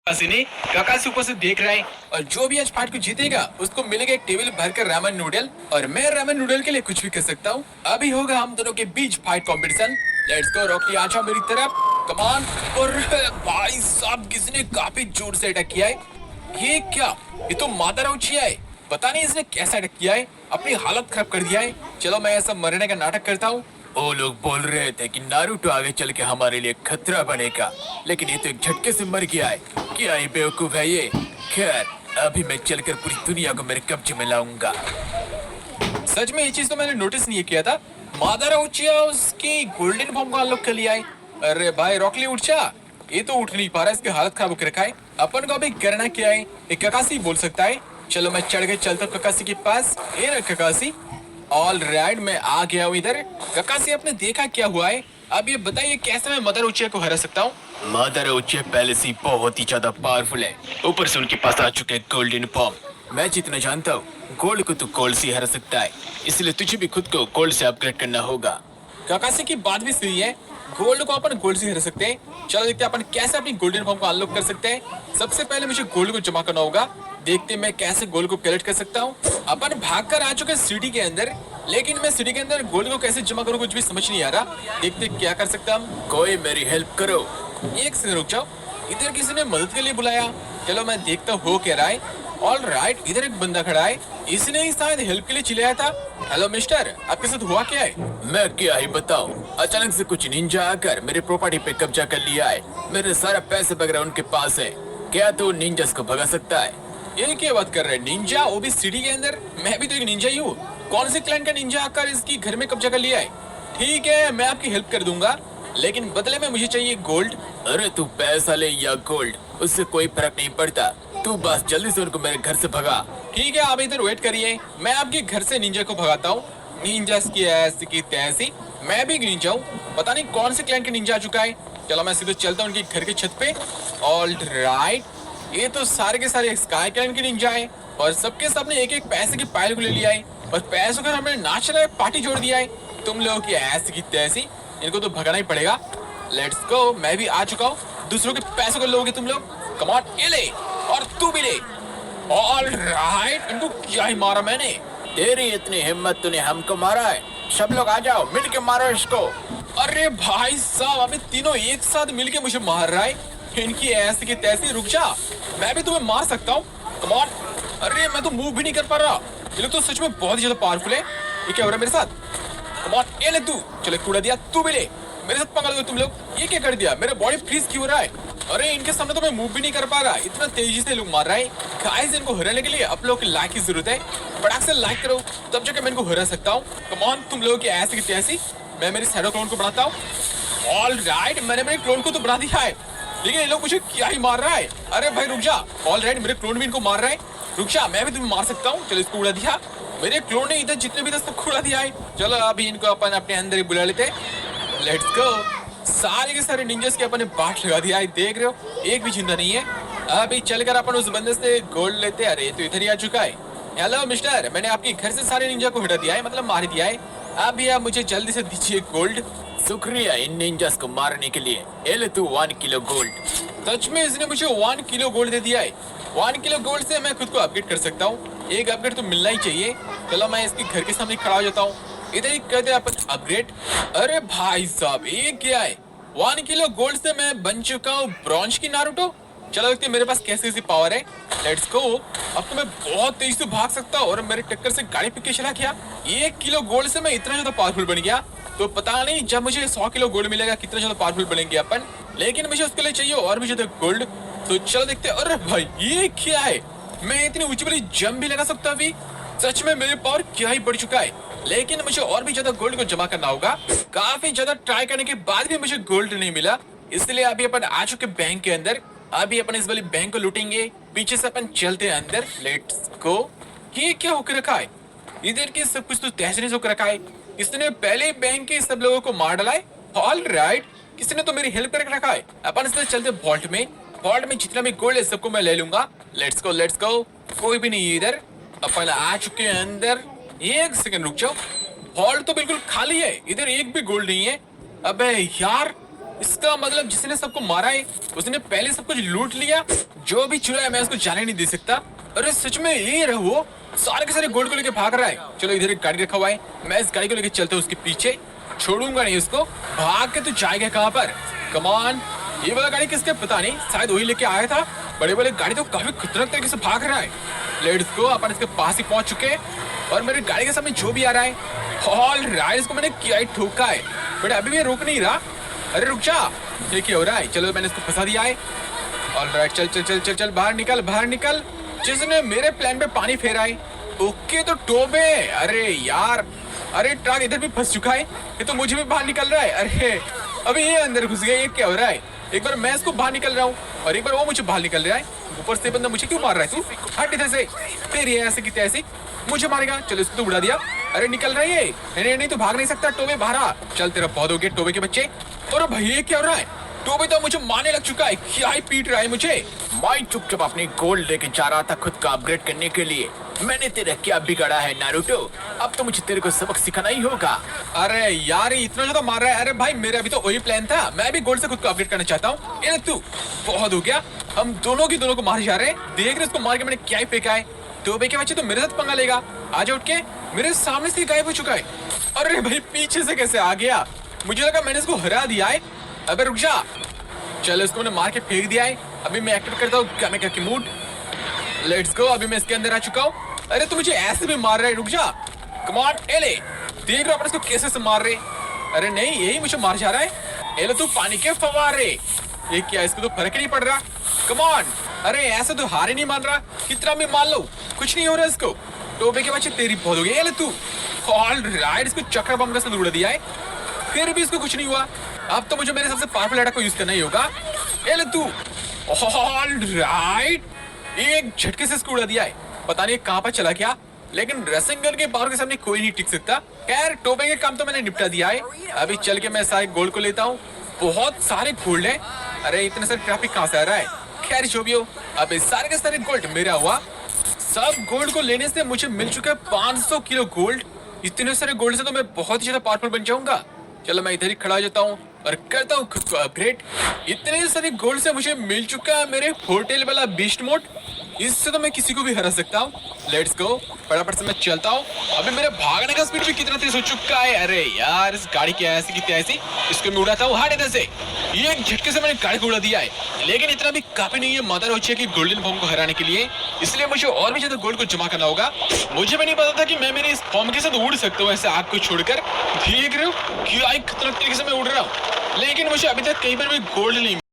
ने काकासी ऊपर से देख रहा है और जो भी आज फाइट को जीतेगा उसको मिलेगा एक टेबल भरकर रामेन नूडल और मैं रामेन नूडल के लिए कुछ भी कर सकता हूँ। अभी होगा हम दोनों के बीच fight competition. Let's go Rocky, आजा मेरी तरफ, कमान। और भाई साहब किसने काफी जोर से अटैक किया है। ये क्या, ये तो मादर उछिया है। पता नहीं इसने कैसा अटैक किया है, अपनी हालत खराब कर दिया है। चलो मैं ऐसा मरने का नाटक करता हूँ। वो लोग बोल रहे थे कि नारुतो आगे चल के हमारे लिए खतरा बनेगा, लेकिन ये तो एक झटके से मर गया है। क्या ही बेवकूफ है ये। खैर अभी मैं चलकर पूरी दुनिया को मेरे कब्जे में लाऊंगा। सच में ये चीज तो मैंने नोटिस नहीं किया था। मादारा उचिया उसकी गोल्डन फॉर्म को अनलॉक कर लिया है। अरे भाई रॉकली उठ जा, ये तो उठ नहीं पा रहा, इसकी हालत खराब होकर रखा है। अपन को अभी करना क्या है, एक ककासी बोल सकता है। चलो मैं चढ़ के चलता हूँ ककासी के पास। ये ना ककासी, ऑल राइट मैं आ गया हूँ इधर। ककासी आपने देखा क्या हुआ है, अब ये बताइए कैसे मैं मदर उचिया को हरा सकता हूँ। मदर उचिया पहले से बहुत ही ज्यादा पावरफुल है, ऊपर से उनके पास आ चुके हैं गोल्डन फॉर्म। मैं जितना जानता हूँ गोल्ड को तो गोल्ड से हरा सकता है, इसलिए तुझे भी खुद को गोल्ड से अपग्रेड करना होगा। ककासी की बात भी सही है, गोल्ड को अपन गोल्ड से हरा सकते हैं। चलो देखते हैं अपन कैसे अपनी गोल्डन फॉर्म को अनलॉक कर सकते हैं। सबसे पहले मुझे गोल्ड को जमा करना होगा, देखते मैं कैसे गोल्ड को कलेक्ट कर सकता हूँ। अपन भागकर आ चुके सिटी के अंदर, लेकिन मैं सिटी के अंदर गोल्ड को कैसे जमा करूँ कुछ भी समझ नहीं आ रहा। देखते क्या कर सकता हूँ, कोई मेरी हेल्प करो। एक सेकंड रुक जाओ, इधर किसी ने मदद के लिए बुलाया। चलो मैं देखता हूँ हो क्या रहा है। ऑल राइट, इधर एक बंदा खड़ा है, इसने ही शायद हेल्प के लिए चिल्लाया था। हेलो मिस्टर, आपके साथ हुआ क्या है? मैं क्या ही बताऊं, अचानक से कुछ निंजा आकर मेरे प्रॉपर्टी पे कब्जा कर लिया है। मेरे सारा पैसे वगैरह उनके पास है। क्या तू निंजास को भगा सकता है? ये क्या बात कर रहे हैं, निंजा वो भी सिटी के अंदर? मैं भी तो एक निंजा ही हूँ। कौन से क्लैन का निंजा आकर इसकी घर में कब्जा कर लिया है? ठीक है मैं आपकी हेल्प कर दूंगा, लेकिन बदले में मुझे चाहिए गोल्ड। अरे तू पैसा ले या गोल्ड, उससे कोई फर्क नहीं पड़ता। तू बस जल्दी से उनको मेरे घर से भगा। ठीक है आप इधर वेट करिए, मैं आपके घर से निंजा को भगाता हूँ। निंजा की ऐसी की तैसी, मैं भी निंजा हूँ, पता नहीं कौन से क्लैन के निंजा आ चुका है। चलो मैं सीधे चलता हूँ उनके घर के छत पे। ऑल राइट, ये तो सारे के सारे स्काई क्लैन के निंजा है और सबके सबने एक एक पैसे की पायल को ले लिया है और पैसों का हमने नाच रहा है, पार्टी जोड़ दिया है। तुम लोगों की ऐसी की तैसी, इनको तो भगाना ही पड़ेगा। लेट्स गो, मैं भी आ चुका हूँ। दूसरों के पैसों को लोगे तुम लोग, कम ऑन, ये ले और तू भी ले। ऑल राइट, इनको क्या ही मारा मैंने। तेरी इतनी हिम्मत, तूने हमको मारा है। सब लोग आ जाओ, मिलके मारो इसको। अरे भाई साहब, अबे तीनों एक साथ मिलके मुझे मार रहा है। इनकी ऐसी की तैसी, रुक जा, मैं भी तुम्हें मार सकता हूँ, कम ऑन। अरे मैं तो मूव भी नहीं कर पा रहा, ये लोग तो सच में बहुत ही ज्यादा पावरफुल है। ये क्या हो रहा है मेरे साथ? कम ऑन, ये ले तू, चलो कूड़ा दिया, तू भी ले। मेरे साथ पकड़ दो तुम लोग। ये क्या कर दिया, मेरा बॉडी फ्रीज क्यों हो रहा है? अरे इनके सामने तो मैं मूव भी नहीं कर पा रहा, इतना तेजी से लोग मार रहा है। गाइस इनको हराने के लिए आप लोगों की लाइक की जरूरत है। फटाक से लाइक करो, तब जाकर मैं इनको हरा सकता हूँ। कम ऑन, तुम लोगों की ऐसी की तैसी, मैं मेरे शैडो क्लोन को बनाता हूँ। ऑल राइट, मैंने मेरे क्लोन को तो बना दिया है, लेकिन ये लोग मुझे क्या ही मार रहा है। अरे भाई रुक जा, ऑल राइट मेरे क्लोन भी इनको मार रहा है। रुक जा, मैं भी तुम्हें मार सकता हूँ। चलो इसको उड़ा दिया, मेरे क्लोन ने इधर जितने भी दस तक उड़ा दिया है। चलो अभी इनको अपन अपने अंदर ही बुला लेते। लेट्स गो, सारे के सारे निंजस के अपन ने बाट लगा दिया है, देख रहे हो एक भी जिंदा नहीं है। अभी चलकर अपन उस बंदे से गोल्ड लेते। अरे तो इधर ही आ चुका है। हेलो मिस्टर, मैंने आपके घर से सारे निंजा को हटा दिया है, मतलब मार दिया है। अभी आप मुझे जल्दी से दीजिए गोल्ड। शुक्रिया इन निंजास को मारने के लिए। ये ले तू 1 किलो गोल्ड। सच में इसने मुझे 1 किलो गोल्ड दे दिया है। 1 किलो गोल्ड से मैं खुद को अपग्रेड कर सकता हूँ, एक अपग्रेड तो मिलना ही चाहिए। चलो मैं इसके घर के सामने खड़ा हो जाता हूँ, इधर ही कर दे अपन अपग्रेड। अरे भाई साहब ये क्या है, 1 किलो गोल्ड से मैं बन चुका हूँ ब्रॉन्ज की नारुतो। चलो देखते मेरे पास कैसी कैसी पावर है। लेट्स गो, अब तो मैं बहुत तेज से भाग सकता हूँ और मेरे टक्कर से गाड़ी पीछे चला गया। 1 किलो गोल्ड से मैं इतना ज्यादा पावरफुल बन गया, तो पता नहीं जब मुझे 100 किलो गोल्ड मिलेगा कितना ज्यादा पावरफुल बनेंगे अपन। लेकिन मुझे उसके लिए चाहिए और भी ज्यादा गोल्ड, तो चलो देखते हैं। अरे भाई ये क्या है, मैं इतनी ऊंची वाली जंप भी लगा सकता अभी। सच में मेरे पावर क्या ही बढ़ चुका है, लेकिन मुझे और भी ज्यादा गोल्ड को जमा करना होगा। काफी ज्यादा ट्राई करने के बाद भी मुझे गोल्ड नहीं मिला, इसलिए अभी अपन आ चुके बैंक के अंदर। अभी अपन इस वाली बैंक को लूटेंगे, पीछे से अपन चलते हैं अंदर। Let's go. ये क्या होकर रखा है, इधर के सब कुछ तो तहस होकर रखा है। इसने पहले बैंक के सब लोगों को मार डाला है। ऑल राइट, किसने तो मेरी हेल्प करके रखा है। अपन इसलिए चलते वॉल्ट में, वॉल्ट में जितना भी गोल्ड है सबको मैं ले लूंगा। Let's go let's go. कोई भी नहीं है इधर, अपन आ चुके हैं अंदर। एक सेकंड रुक जाओ, हॉल तो बिल्कुल खाली है, इधर एक भी गोल्ड नहीं है। अबे यार, इसका मतलब जिसने सबको मारा है उसने पहले सब कुछ लूट लिया। जो भी चुरा है मैं उसको जाने नहीं दे सकता। अरे सच में ये रहा वो, सारे के सारे गोल्ड को लेके भाग रहा है। चलो इधर एक गाड़ी रखा हुआ है, मैं इस गाड़ी को लेके चलता हूँ उसके पीछे, छोड़ूंगा नहीं उसको। भाग के तू जाएगा कहाँ पर? कमान, ये वाला गाड़ी किसका पता नहीं, शायद वही लेके आया था। बड़े बड़े गाड़ी तो काफी खतरनाक तरीके से भाग रहा है। लेट्स गो, अपन इसके पास ही पहुंच चुके हैं और मेरी गाड़ी के सामने जो भी आ रहा है ऑल राइट इसको मैंने किया ही ठोका है, बट अभी भी रुक नहीं रहा। अरे रुक जा, ये क्या हो रहा है? चलो मैंने इसको फंसा दिया है। ऑल राइट, चल चल चल चल चल, बाहर निकल बाहर निकल। जिसने मेरे प्लान पे पानी फेरा है। ओके तो टोबे, अरे यार, अरे ट्रक इधर भी फंस चुका है, ये तो मुझे भी बाहर निकल रहा है। अरे अभी ये अंदर घुस गया, ये क्या हो रहा है? एक बार मैं इसको बाहर निकल रहा हूँ और एक बार वो मुझे बाहर निकल रहा है। ऊपर से बंदा मुझे क्यों मार रहा है? तू हट इधर से, तेरी ऐसे की तैसे मुझे मारेगा। चलो इसको तो उड़ा दिया। अरे निकल रहा है ये, नहीं नहीं तो भाग नहीं सकता। टोबे बाहर आ, चल तेरा बहुत हो गया टोबे के बच्चे। और भाई ये क्या हो रहा है? टोबे तो मुझे मारने लग चुका है, क्या ही पीट रहा है मुझे। मैं चुपचाप अपनी गोल्ड लेके जा रहा था खुद को अपग्रेड करने के लिए। मैंने तेरा क्या बिगाड़ा है नारुतो? अब तो मुझे तेरे को सबक सिखाना ही होगा। अरे यार ये इतना ज्यादा मार रहा है। अरे भाई मेरा भी तो वही प्लान था, मैं भी गोल्ड से खुद को अपग्रेड करना चाहता हूँ। ये तू बहुत हो गया, हम दोनों की दोनों को मार जा रहे हैं। देख रहे उसको मार के मैंने क्या ही फेंका है। टोबे के बच्चे तो मेरे साथ पंगा लेगा, आज उठ के मेरे सामने से गायब हो चुका है। अरे भाई पीछे से कैसे आ गया? मुझे लगा मैंने इसको हरा दिया है। अबे रुक जा, चलो इसको मैंने मार के फेंक दिया है। अभी मैं एक्टिवेट करता हूँ कामेका की मूड। लेट्स गो, अभी मैं इसके अंदर आ चुका हूँ। अरे तू मुझे ऐसे भी मार रहा है, रुक जा। कम ऑन, एले देख रहा अपन इसको कैसे से मार रहे। अरे नहीं यही मुझे मार जा रहा है। एले तू पानी के फवारे, ये क्या, इसको तो फर्क ही नहीं पड़ रहा। कम ऑन, अरे ऐसे तो हार ही नहीं मान रहा, कितना भी मान लो कुछ नहीं हो रहा इसको। टोबे के बच्चे तेरी बहुत हो गई। एले तू ऑल राइट, इसको चक्कर बम का साथ उड़ा दिया है, फिर भी इसको कुछ नहीं हुआ। अब तो मुझे मेरे सबसे पावरफुल अटैक को यूज करना ही होगा। एले तू ऑल राइट, एक झटके से इसको उड़ा दिया है। पता नहीं कहां पर चला गया, लेकिन रसिंगन के पावर के सामने कोई नहीं टिक सकता। खैर टोबे के काम तो मैंने निपटा दिया है। अभी चल के मैं सारे गोल्ड को लेता हूँ, बहुत सारे गोल्ड है। अरे इतने सारे ट्रैफिक कहां से आ रहा है? खैर जो भी हो, अब इस सारे के सारे गोल्ड मेरा हुआ। सब गोल्ड को लेने से मुझे मिल चुका है 500 किलो गोल्ड। इतने सारे गोल्ड से तो मैं बहुत ही ज्यादा पावरफुल बन जाऊंगा। चलो मैं इधर ही खड़ा हो जाता हूँ और करता हूँ खुद को अपग्रेड। इतने सारे गोल्ड से मुझे मिल चुका है मेरे होटल वाला बीस्ट मोड, इससे तो मैं किसी को भी हरा सकता हूँ। लेट्स गो, फटाफट से मैं चलता हूँ। अभी मेरे भागने का स्पीड भी कितना तेज हो चुका है। अरे यार इस गाड़ी की ऐसी की तैसी, इसको मैं उड़ाता हूँ। हट इधर से, ये एक झटके से मैंने गाड़ी को उड़ा दिया है। लेकिन इतना भी काफी नहीं है मदर हो की गोल्डन फॉर्म को हराने के लिए, इसलिए मुझे और भी ज्यादा गोल्ड को जमा करना होगा। मुझे भी नहीं पता था कि मैं मेरे इस फॉर्म के साथ उड़ सकता हूँ ऐसे आग को छोड़कर। देख रहे हो क्या खतरनाक तरीके से मैं उड़ रहा हूँ, लेकिन मुझे अभी तक कहीं पर भी गोल्ड नहीं